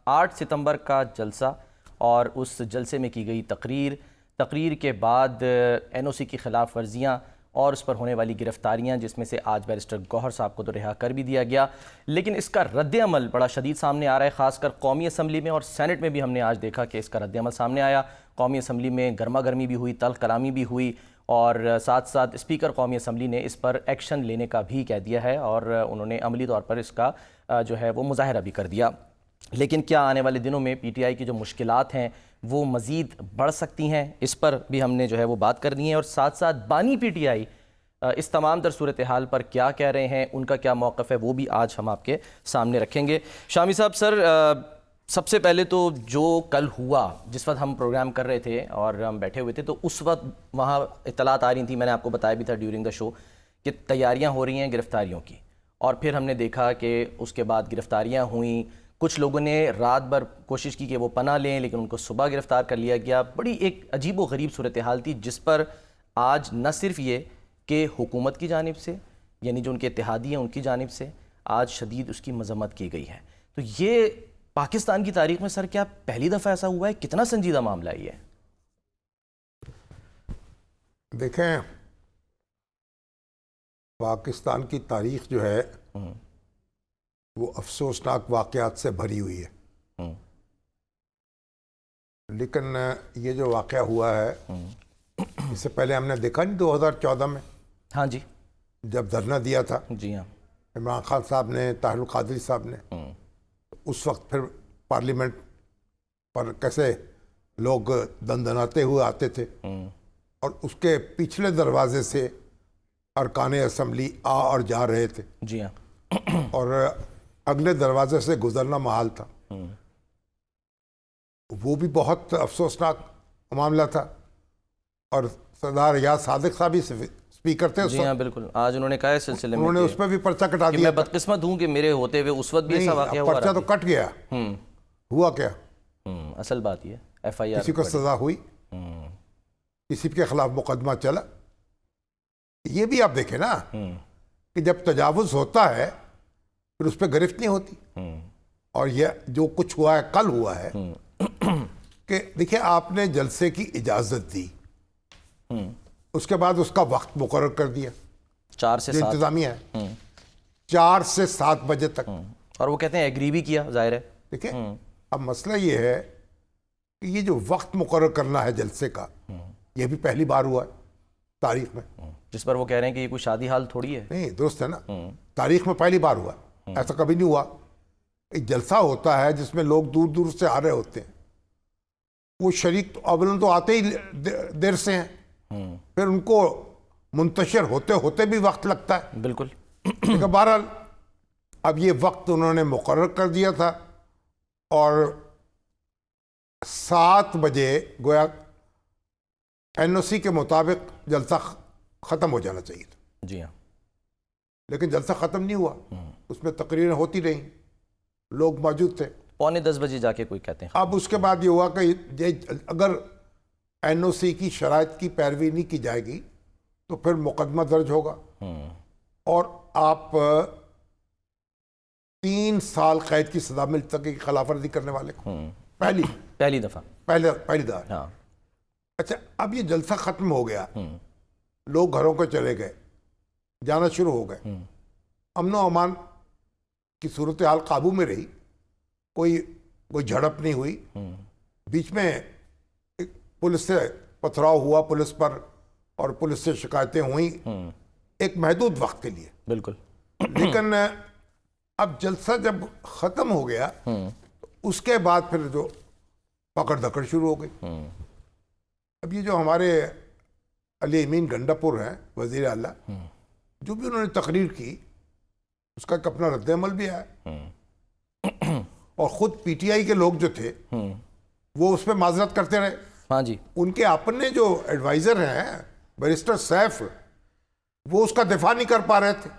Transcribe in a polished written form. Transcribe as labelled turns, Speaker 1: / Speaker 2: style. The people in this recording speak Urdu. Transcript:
Speaker 1: 8 ستمبر کا جلسہ اور اس جلسے میں کی گئی تقریر کے بعد این او سی کی خلاف ورزیاں اور اس پر ہونے والی گرفتاریاں، جس میں سے آج بیرسٹر گوہر صاحب کو تو رہا کر بھی دیا گیا، لیکن اس کا رد عمل بڑا شدید سامنے آ رہا ہے، خاص کر قومی اسمبلی میں اور سینٹ میں بھی ہم نے آج دیکھا کہ اس کا رد عمل سامنے آیا۔ قومی اسمبلی میں گرما گرمی بھی ہوئی، تلخ کلامی بھی ہوئی، اور ساتھ ساتھ اسپیکر قومی اسمبلی نے اس پر ایکشن لینے کا بھی کہہ دیا ہے اور انہوں نے عملی طور پر اس کا جو ہے وہ مظاہرہ بھی کر دیا۔ لیکن کیا آنے والے دنوں میں پی ٹی آئی کی جو مشکلات ہیں وہ مزید بڑھ سکتی ہیں؟ اس پر بھی ہم نے جو ہے وہ بات کرنی ہے، اور ساتھ ساتھ بانی پی ٹی آئی اس تمام در صورتحال پر کیا کہہ رہے ہیں، ان کا کیا موقف ہے، وہ بھی آج ہم آپ کے سامنے رکھیں گے۔ شامی صاحب، سر سب سے پہلے تو جو کل ہوا، جس وقت ہم پروگرام کر رہے تھے اور ہم بیٹھے ہوئے تھے، تو اس وقت وہاں اطلاعات آ رہی تھیں، میں نے آپ کو بتایا بھی تھا ڈیورنگ دا شو، کہ تیاریاں ہو رہی ہیں گرفتاریوں کی، اور پھر ہم نے دیکھا کہ اس کے بعد گرفتاریاں ہوئیں۔ کچھ لوگوں نے رات بھر کوشش کی کہ وہ پناہ لیں، لیکن ان کو صبح گرفتار کر لیا گیا۔ بڑی ایک عجیب و غریب صورتحال تھی، جس پر آج نہ صرف یہ کہ حکومت کی جانب سے، یعنی جو ان کے اتحادی ہیں ان کی جانب سے آج شدید اس کی مذمت کی گئی ہے۔ تو یہ پاکستان کی تاریخ میں سر کیا پہلی دفعہ ایسا ہوا ہے؟ کتنا سنجیدہ معاملہ ہے یہ؟
Speaker 2: دیکھیں، پاکستان کی تاریخ جو ہے وہ افسوسناک واقعات سے بھری ہوئی ہے، لیکن یہ جو واقعہ ہوا ہے اس سے پہلے ہم نے دیکھا نہیں 2014 میں،
Speaker 1: ہاں جی،
Speaker 2: جب دھرنا دیا تھا
Speaker 1: جی ہاں،
Speaker 2: عمران خان صاحب نے، طاہر القادری صاحب نے، اس وقت پھر پارلیمنٹ پر کیسے لوگ دندناتے ہوئے آتے تھے، اور اس کے پچھلے دروازے سے ارکان اسمبلی آ اور جا رہے تھے،
Speaker 1: جی ہاں،
Speaker 2: اور اگلے دروازے سے گزرنا محال تھا۔ وہ بھی بہت افسوسناک معاملہ تھا، اور سردار ریاض صادق صاحب ہی اسپیکر تھے اس
Speaker 1: جی
Speaker 2: وقت،
Speaker 1: ہاں بالکل، آج انہوں نے کہا ہے سلسلے میں
Speaker 2: انہوں نے اس پہ بھی پرچہ کٹا
Speaker 1: کہ
Speaker 2: دیا
Speaker 1: میں بدقسمت ہوں کہ میرے ہوتے ہوئے اس وقت بھی ایسا واقعہ ہوا
Speaker 2: پرچہ تو کٹ گیا، ہوا کیا؟
Speaker 1: اصل بات یہ ایف آئی آر
Speaker 2: کسی کو سزا ہوئی، کسی کے خلاف مقدمہ چلا؟ یہ بھی آپ دیکھیں نا کہ جب تجاوز ہوتا ہے پھر اس پہ گرفت نہیں ہوتی، اور یہ جو کچھ ہوا ہے کل ہوا ہے کہ دیکھیں آپ نے جلسے کی اجازت دی، اس کے بعد اس کا وقت مقرر کر دیا
Speaker 1: 4 سے
Speaker 2: جو
Speaker 1: 7،
Speaker 2: انتظامیہ ہے 4 سے 7 بجے تک،
Speaker 1: اور وہ کہتے ہیں ایگری بھی کیا، ظاہر ہے۔
Speaker 2: دیکھیں اب مسئلہ یہ ہے کہ یہ جو وقت مقرر کرنا ہے جلسے کا، یہ بھی پہلی بار ہوا ہے تاریخ میں،
Speaker 1: جس پر وہ کہہ رہے ہیں کہ یہ کوئی شادی حال تھوڑی ہے۔
Speaker 2: نہیں درست ہے نا، تاریخ میں پہلی بار ہوا، ایسا کبھی نہیں ہوا۔ ایک جلسہ ہوتا ہے جس میں لوگ دور دور سے آ رہے ہوتے ہیں، وہ شریک تو اولن تو آتے ہی دیر سے ہیں، پھر ان کو منتشر ہوتے ہوتے بھی وقت لگتا ہے،
Speaker 1: بالکل،
Speaker 2: لیکن بہرحال اب یہ وقت انہوں نے مقرر کر دیا تھا، اور 7 بجے گویا این او سی کے مطابق جلسہ ختم ہو جانا چاہیے تھا،
Speaker 1: جی ہاں،
Speaker 2: لیکن جلسہ ختم نہیں ہوا، اس میں تقریریں ہوتی رہیں، لوگ موجود تھے۔
Speaker 1: 9:45 بجے جا کے کوئی کہتے ہیں
Speaker 2: اب اس کے بعد یہ ہوا کہ اگر این او سی کی شرائط کی پیروی نہیں کی جائے گی تو پھر مقدمہ درج ہوگا، اور آپ 3 سال قید کی سزا مل سکے گی خلاف ورزی کرنے والے کو،
Speaker 1: پہلی دفعہ،
Speaker 2: پہلی دفعہ۔
Speaker 1: ہاں،
Speaker 2: اچھا، اب یہ جلسہ ختم ہو گیا، لوگ گھروں کو چلے گئے، جانا شروع ہو گئے، امن و امان کی صورتحال قابو میں رہی، کوئی جھڑپ نہیں ہوئی، بیچ میں پولیس سے پتھراؤ ہوا پولیس پر، اور پولیس سے شکایتیں ہوئیں ایک محدود وقت کے لیے،
Speaker 1: بالکل،
Speaker 2: لیکن اب جلسہ جب ختم ہو گیا اس کے بعد پھر جو پکڑ دھکڑ شروع ہو گئی۔ اب یہ جو ہمارے علی امین گنڈا پور ہیں وزیر اعلیٰ، جو بھی انہوں نے تقریر کی اس کا ایک اپنا رد عمل بھی آیا، اور خود پی ٹی آئی کے لوگ جو تھے وہ اس پہ معذرت کرتے رہے۔
Speaker 1: ہاں جی،
Speaker 2: ان کے اپنے جو ایڈوائزر ہیں بیرسٹر سیف، وہ اس کا دفاع نہیں کر پا رہے تھے،